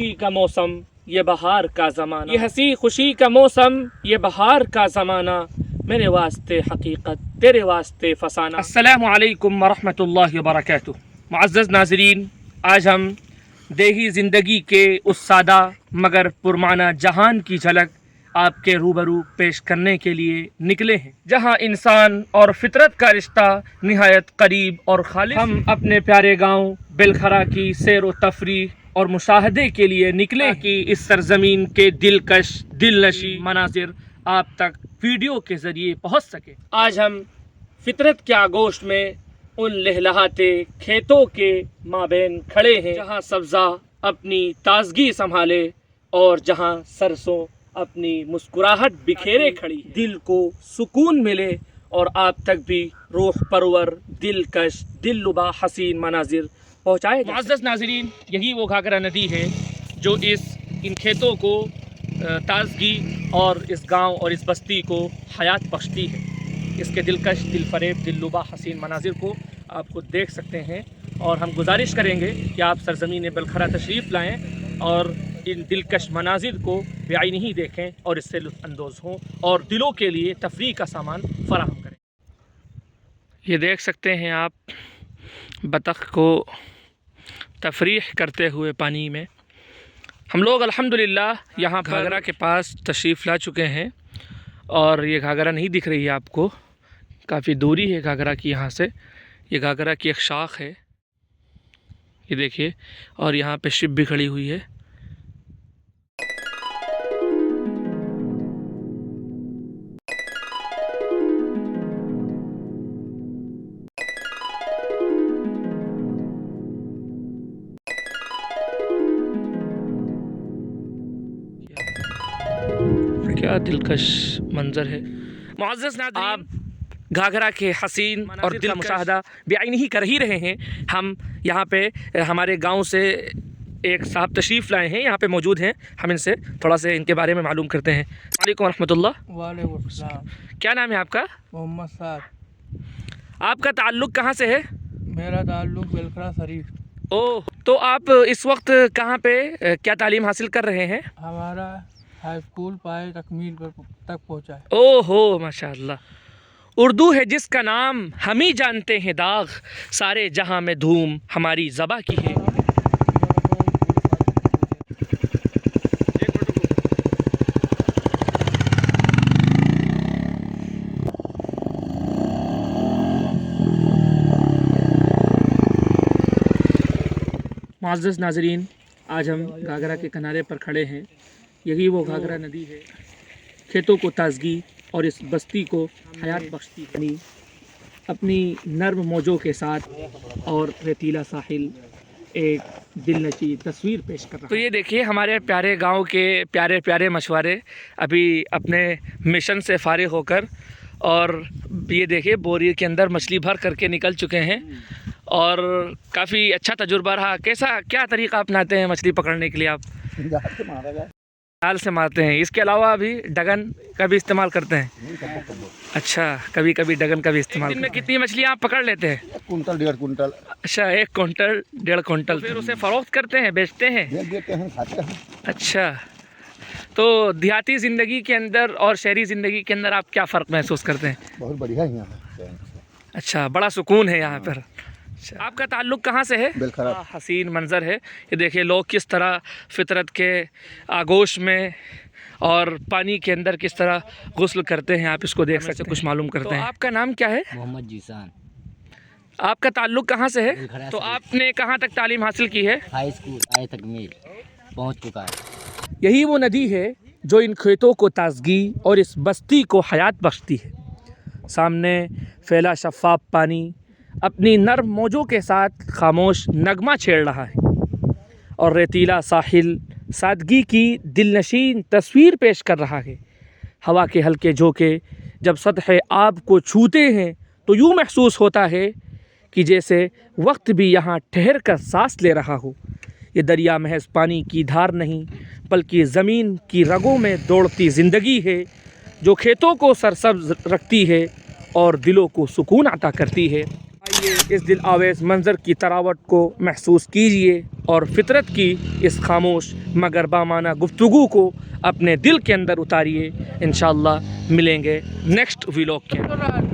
खुशी का मौसम ये बहार का ज़माना, ये हंसी खुशी का मौसम ये बहार का ज़माना, मेरे वास्ते हकीकत तेरे वास्ते फसाना। अस्सलामु अलैकुम वरहमतुल्लाहि वबरकातुहू। मुअज़्ज़ज़ नाज़रीन, आज हम देही ज़िंदगी के उस सादा मगर पुरमाना जहान की झलक आपके रूबरू पेश करने के लिए निकले हैं, जहां इंसान और फितरत का रिश्ता निहायत करीब और खालिस। हम अपने प्यारे गांव बिलखरा की सैर व तफरीह और मुशाहदे के लिए निकले कि इस सरजमीन के दिलकश दिलनशी मनाजिर आप तक वीडियो के ज़रिए पहुंच सके। आज हम फितरत के आगोश में उन लहलहाते खेतों के माबैन खड़े हैं, जहां सब्ज़ा अपनी ताजगी संभाले और जहां सरसों अपनी मुस्कुराहट बिखेरे खड़ी है। दिल को सुकून मिले और आप तक भी रूह परवर दिलकश दिललुबा हसीन मनाजिर पहुँचाए। मुअज़्ज़ज़ नाज़रीन, यही वो घाघरा नदी है जो इन खेतों को ताजगी और इस गांव और इस बस्ती को हयात बख्शती है। इसके दिलकश दिलफरेब दिललुबा हसीन मनाजिर को आप खुद देख सकते हैं और हम गुजारिश करेंगे कि आप सरज़मीन बिलखरा तशरीफ़ लाएँ और इन दिलकश मनाजिर को बेआईनी ही देखें और इससे लुत्फ़ अंदोज़ हों और दिलों के लिए तफरीह का सामान फराहम करें। ये देख सकते हैं आप बतख को तफरीह करते हुए पानी में। हम लोग अल्हम्दुलिल्लाह यहाँ घाघरा के पास तशरीफ़ ला चुके हैं और ये घाघरा नहीं दिख रही है आपको, काफ़ी दूरी है घाघरा की यहाँ से। ये घाघरा की एक शाख है, ये देखिए, और यहाँ पे शिप भी खड़ी हुई है। क्या दिलकश मंजर है। मुअज़्ज़ज़ नाज़रीन, आप घाघरा के हसीन और दिल मुशाहदा बेआईनी ही कर ही रहे हैं। हम यहाँ पे हमारे गांव से एक साहब तशरीफ़ लाए हैं, यहाँ पे मौजूद हैं। हम इनसे थोड़ा से इनके बारे में मालूम करते हैं। वालेकुम रहमतुल्लाह। वालेकुम सलाम। क्या नाम है आपका? मोहम्मद साद। आपका ताल्लुक़ कहाँ से है? मेरा ताल्लुक़ बिलखरा शरीफ। ओह, तो आप इस वक्त कहाँ पे क्या तालीम हासिल कर रहे हैं? हमारा हाई स्कूल पाए तकमील तक पहुँचा है। ओहो माशाअल्लाह। उर्दू है जिसका नाम हम ही जानते हैं दाग, सारे जहां में धूम हमारी ज़बा की है। मुअज़्ज़ज़ नाज़रीन, आज हम घाघरा के किनारे पर खड़े हैं। यही वो घाघरा नदी है, खेतों को ताजगी और इस बस्ती को हयात बख्शती है अपनी नर्म मौजों के साथ, और रेतीला साहिल एक दिलनशी तस्वीर पेश कर रहा है। तो ये देखिए हमारे प्यारे गांव के प्यारे प्यारे मछुआरे अभी अपने मिशन से फारिग होकर, और ये देखिए बोरी के अंदर मछली भर करके निकल चुके हैं और काफ़ी अच्छा तजुर्बा रहा। कैसा क्या तरीक़ा अपनाते हैं मछली पकड़ने के लिए आप? जाल से मारते हैं, इसके अलावा अभी डगन का भी इस्तेमाल करते हैं? अच्छा, कभी कभी डगन का भी इस्तेमाल। दिन में कितनी मछलियाँ आप पकड़ लेते हैं? 1 कुंटल 1.5 कुंटल। अच्छा, 1 कुंटल 1.5 कुंटल। फिर उसे फ़रोख्त करते हैं, बेचते हैं? देते हैं, खाते हैं। अच्छा, तो देहाती ज़िंदगी के अंदर और शहरी ज़िंदगी के अंदर आप क्या फ़र्क महसूस करते हैं? बहुत बढ़िया है यहाँ। अच्छा, बड़ा सुकून है यहाँ पर। अच्छा, आपका ताल्लुक़ कहाँ से है? बिलखरा। हसीन मंज़र है ये देखिए, लोग किस तरह फितरत के आगोश में और पानी के अंदर किस तरह गुस्ल करते हैं, आप इसको देख सकते हैं, कुछ मालूम करते हैं। आपका नाम क्या है? मोहम्मद जीसान। आपका ताल्लुक़ कहाँ से है? तो आपने कहाँ तक तालीम हासिल की है? हाई स्कूल आए तकमील पहुँच चुका है। यही वो नदी है जो इन खेतों को ताजगी और इस बस्ती को हयात बख्शती है। सामने फैला शफ़ाफ पानी अपनी नर्म मौजों के साथ खामोश नगमा छेड़ रहा है, और रेतीला साहिल सादगी की दिलनशीन तस्वीर पेश कर रहा है। हवा के हल्के झोंके जब सतह आब को छूते हैं तो यूँ महसूस होता है कि जैसे वक्त भी यहाँ ठहर कर सांस ले रहा हो। ये दरिया महज पानी की धार नहीं, बल्कि ज़मीन की रगों में दौड़ती ज़िंदगी है, जो खेतों को सरसब्ज रखती है और दिलों को सुकून अता करती है। آئیے اس دل آویز منظر کی تراوٹ کو محسوس کیجیے اور فطرت کی اس خاموش مگر بامانہ گفتگو کو اپنے دل کے اندر اتاریے. انشاءاللہ ملیں گے نیکسٹ ویلاگ کے اندر.